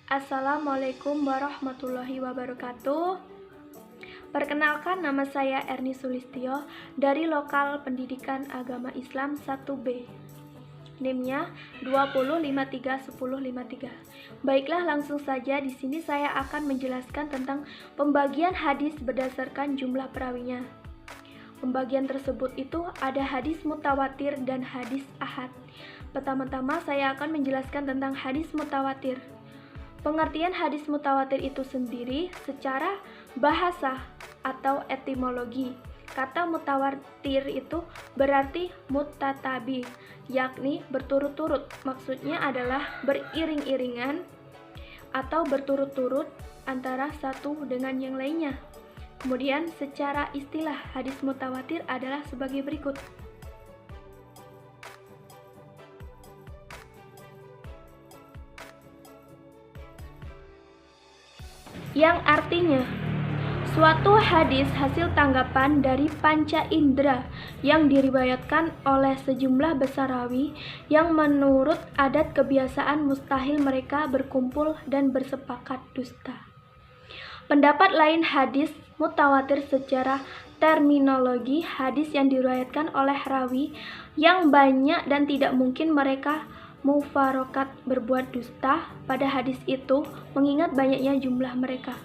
Assalamualaikum warahmatullahi wabarakatuh. Perkenalkan, nama saya Erni Sulistyo dari Lokal Pendidikan Agama Islam 1B. NIM-nya 20531053. Baiklah, langsung saja di sini saya akan menjelaskan tentang pembagian hadis berdasarkan jumlah perawinya. Pembagian tersebut itu ada hadis mutawatir dan hadis ahad. Pertama-tama saya akan menjelaskan tentang hadis mutawatir. Pengertian hadis mutawatir itu sendiri secara bahasa atau etimologi. Kata mutawatir itu berarti mutatabi, yakni berturut-turut. Maksudnya adalah beriring-iringan atau berturut-turut antara satu dengan yang lainnya. Kemudian secara istilah hadis mutawatir adalah sebagai berikut. Yang artinya suatu hadis hasil tanggapan dari panca indera yang diriwayatkan oleh sejumlah besar rawi yang menurut adat kebiasaan mustahil mereka berkumpul dan bersepakat dusta. Pendapat lain, hadis mutawatir secara terminologi hadis yang diriwayatkan oleh rawi yang banyak dan tidak mungkin mereka mufarokat berbuat dusta pada hadis itu mengingat banyaknya jumlah mereka.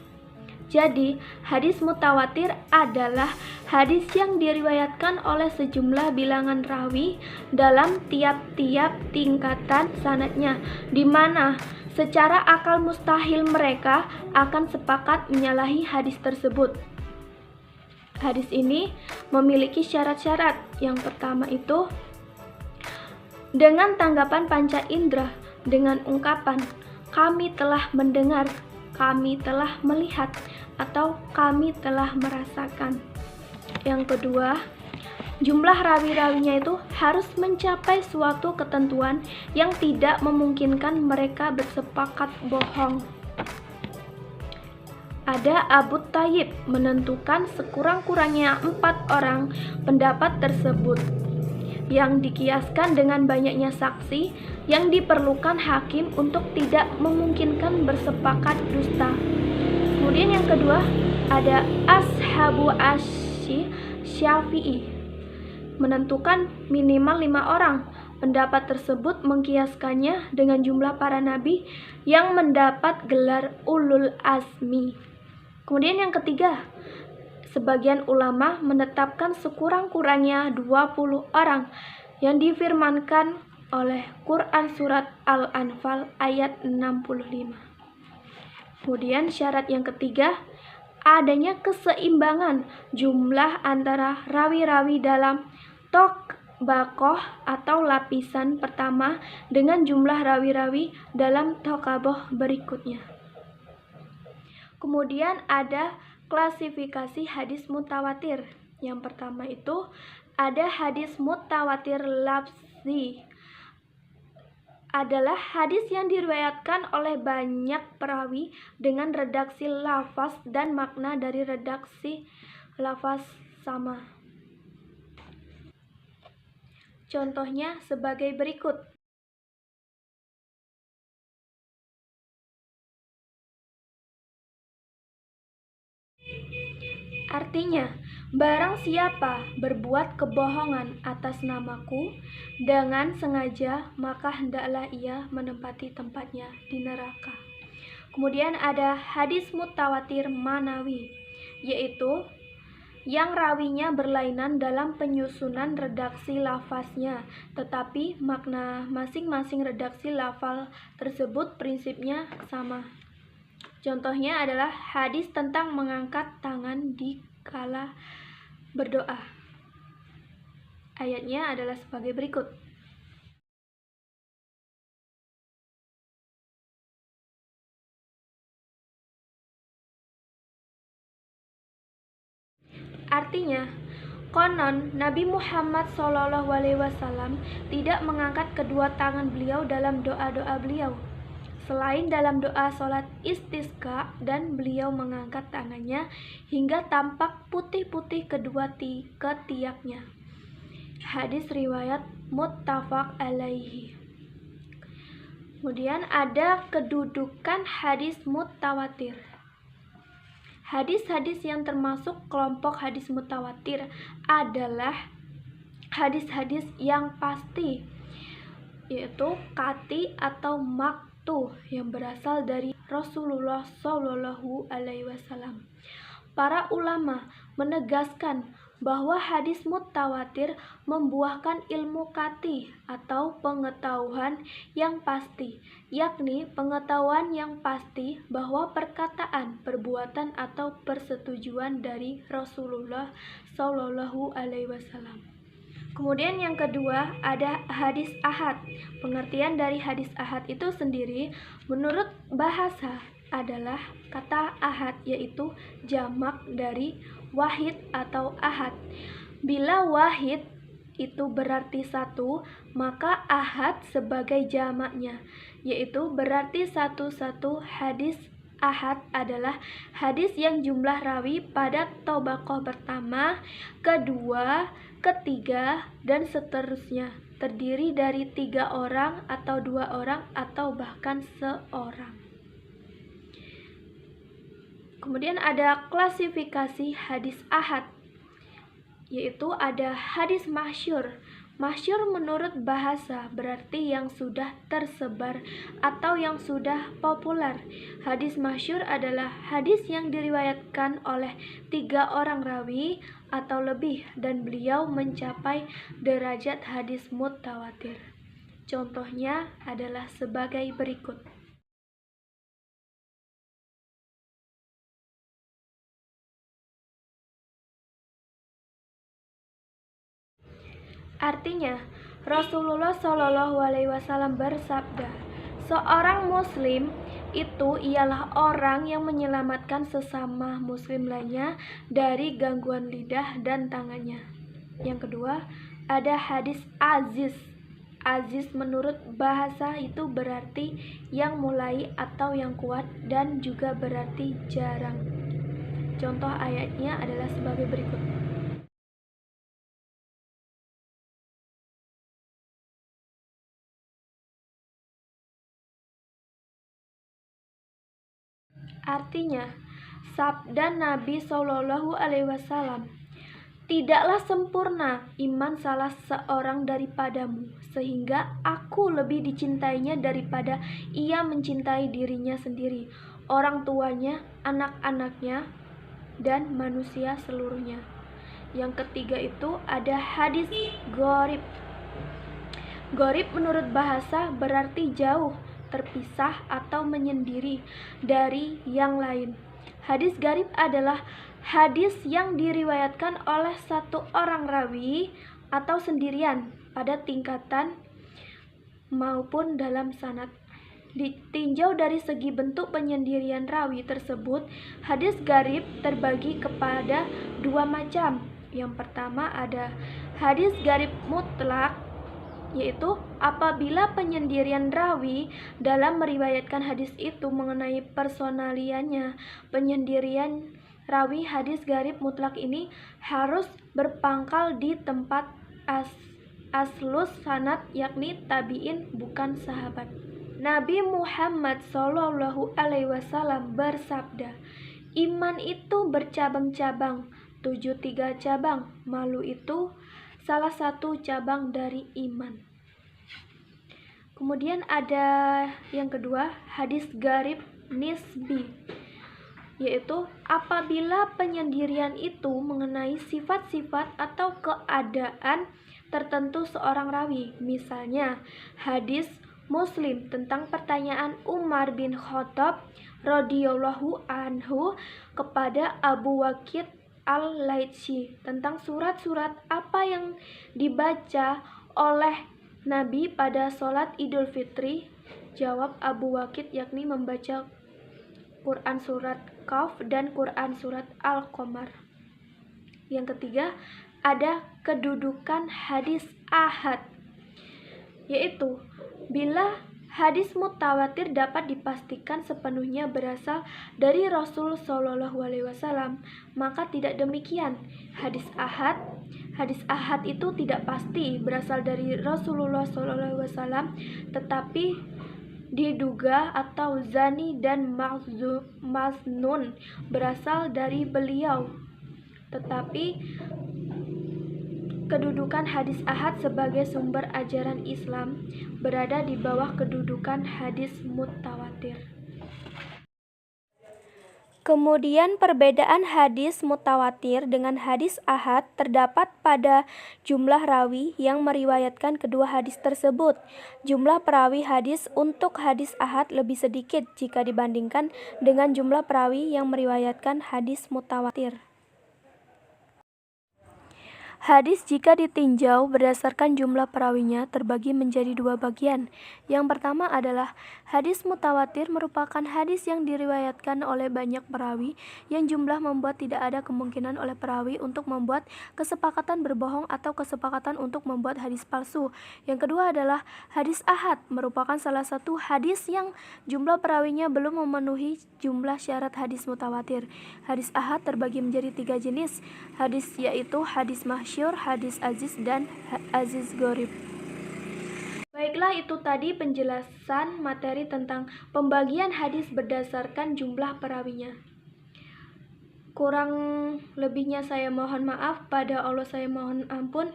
Jadi, hadis mutawatir adalah hadis yang diriwayatkan oleh sejumlah bilangan rawi dalam tiap-tiap tingkatan sanadnya, di mana secara akal mustahil mereka akan sepakat menyalahi hadis tersebut. Hadis ini memiliki syarat-syarat. Yang pertama itu dengan tanggapan panca indera dengan ungkapan kami telah mendengar, kami telah melihat, atau kami telah merasakan. Yang kedua, jumlah rawi-rawinya itu harus mencapai suatu ketentuan yang tidak memungkinkan mereka bersepakat bohong. Ada Abu Thayyib menentukan sekurang-kurangnya 4 orang pendapat tersebut, yang dikiaskan dengan banyaknya saksi yang diperlukan hakim untuk tidak memungkinkan bersepakat dusta. Kemudian yang kedua ada Ashabu Syafi'i menentukan minimal 5 orang. Pendapat tersebut mengkiaskannya dengan jumlah para nabi yang mendapat gelar ulul azmi. Kemudian yang ketiga, sebagian ulama menetapkan sekurang-kurangnya 20 orang yang difirmankan oleh Quran surat Al-Anfal ayat 65. Kemudian syarat yang ketiga, adanya keseimbangan jumlah antara rawi-rawi dalam tokbakoh atau lapisan pertama dengan jumlah rawi-rawi dalam tokaboh berikutnya. Kemudian ada klasifikasi hadis mutawatir. Yang pertama itu ada hadis mutawatir lafzi. Adalah hadis yang diriwayatkan oleh banyak perawi dengan redaksi lafaz dan makna dari redaksi lafaz sama. Contohnya sebagai berikut. Artinya, barang siapa berbuat kebohongan atas namaku dengan sengaja, maka hendaklah ia menempati tempatnya di neraka. Kemudian ada hadis mutawatir manawi, yaitu yang rawinya berlainan dalam penyusunan redaksi lafaznya, tetapi makna masing-masing redaksi lafal tersebut prinsipnya sama. Contohnya adalah hadis tentang mengangkat tangan di kala berdoa. Ayatnya adalah sebagai berikut. Artinya, konon Nabi Muhammad SAW tidak mengangkat kedua tangan beliau dalam doa-doa beliau, selain dalam doa sholat istisqa, dan beliau mengangkat tangannya hingga tampak putih-putih kedua ketiaknya. Hadis riwayat muttafaq alaihi. Kemudian ada kedudukan hadis mutawatir. Hadis-hadis yang termasuk kelompok hadis mutawatir adalah hadis-hadis yang pasti, yaitu qati atau maktu yang berasal dari Rasulullah Shallallahu Alaihi Wasallam. Para ulama menegaskan bahwa hadis mutawatir membuahkan ilmu qati atau pengetahuan yang pasti, yakni pengetahuan yang pasti bahwa perkataan, perbuatan atau persetujuan dari Rasulullah Shallallahu Alaihi Wasallam. Kemudian yang kedua ada hadis ahad. Pengertian dari hadis ahad itu sendiri menurut bahasa adalah kata ahad, yaitu jamak dari wahid atau ahad. Bila wahid itu berarti satu, maka ahad sebagai jamaknya, yaitu berarti satu hadis ahad adalah hadis yang jumlah rawi pada tobaqoh pertama, kedua, ketiga, dan seterusnya terdiri dari 3 orang atau 2 orang atau bahkan seorang. Kemudian ada klasifikasi hadis ahad, yaitu ada hadis masyhur. Masyhur menurut bahasa berarti yang sudah tersebar atau yang sudah populer. Hadis masyhur adalah hadis yang diriwayatkan oleh 3 orang rawi atau lebih dan beliau mencapai derajat hadis mutawatir. Contohnya adalah sebagai berikut. Artinya, Rasulullah Shallallahu Alaihi Wasallam bersabda, seorang Muslim itu ialah orang yang menyelamatkan sesama Muslim lainnya dari gangguan lidah dan tangannya. Yang kedua, ada hadis aziz. Aziz menurut bahasa itu berarti yang mulai atau yang kuat dan juga berarti jarang. Contoh ayatnya adalah sebagai berikut. Artinya, sabda Nabi Shallallahu Alaihi Wasallam, tidaklah sempurna iman salah seorang daripadamu, sehingga aku lebih dicintainya daripada ia mencintai dirinya sendiri, orang tuanya, anak-anaknya, dan manusia seluruhnya. Yang ketiga itu ada hadis gharib. Gharib menurut bahasa berarti jauh, terpisah atau menyendiri dari yang lain. Hadis gharib adalah hadis yang diriwayatkan oleh satu orang rawi atau sendirian pada tingkatan maupun dalam sanad. Ditinjau dari segi bentuk penyendirian rawi tersebut, hadis gharib terbagi kepada 2 macam. Yang pertama ada hadis gharib mutlak, yaitu apabila penyendirian rawi dalam meriwayatkan hadis itu mengenai personaliannya. Penyendirian rawi hadis gharib mutlak ini harus berpangkal di tempat aslus sanad, yakni tabi'in, bukan sahabat. Nabi Muhammad Shallallahu Alaihi Wasallam bersabda, iman itu bercabang-cabang, 73 cabang, malu itu salah satu cabang dari iman. Kemudian ada yang kedua, hadis gharib nisbi, yaitu apabila penyendirian itu mengenai sifat-sifat atau keadaan tertentu seorang rawi. Misalnya, hadis Muslim tentang pertanyaan Umar bin Khattab radhiyallahu anhu kepada Abu Waqid Al-Laitsi tentang surat-surat apa yang dibaca oleh Nabi pada sholat Idul Fitri. Jawab Abu Waqid, yakni membaca Quran surat Qaf dan Quran surat Al-Qamar. Yang ketiga, ada kedudukan hadis ahad, yaitu bila hadis mutawatir dapat dipastikan sepenuhnya berasal dari Rasul Shallallahu Alaihi Wasallam, maka tidak demikian hadis ahad. Hadis ahad itu tidak pasti berasal dari Rasulullah Shallallahu Alaihi Wasallam, tetapi diduga atau zani dan maznun berasal dari beliau, tetapi kedudukan hadis ahad sebagai sumber ajaran Islam berada di bawah kedudukan hadis mutawatir. Kemudian perbedaan hadis mutawatir dengan hadis ahad terdapat pada jumlah rawi yang meriwayatkan kedua hadis tersebut. Jumlah perawi hadis untuk hadis ahad lebih sedikit jika dibandingkan dengan jumlah perawi yang meriwayatkan hadis mutawatir. Hadis jika ditinjau berdasarkan jumlah perawinya terbagi menjadi dua bagian. Yang pertama adalah hadis mutawatir, merupakan hadis yang diriwayatkan oleh banyak perawi yang jumlah membuat tidak ada kemungkinan oleh perawi untuk membuat kesepakatan berbohong atau kesepakatan untuk membuat hadis palsu. Yang kedua adalah hadis ahad, merupakan salah satu hadis yang jumlah perawinya belum memenuhi jumlah syarat hadis mutawatir. Hadis ahad terbagi menjadi 3 jenis hadis, yaitu hadis masyhur, hadis aziz, dan aziz gharib. Baiklah, itu tadi penjelasan materi tentang pembagian hadis berdasarkan jumlah perawinya. Kurang lebihnya saya mohon maaf, pada Allah saya mohon ampun.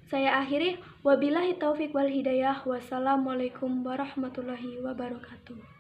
Saya akhiri, wabillahi taufik wal hidayah. Wassalamualaikum warahmatullahi wabarakatuh.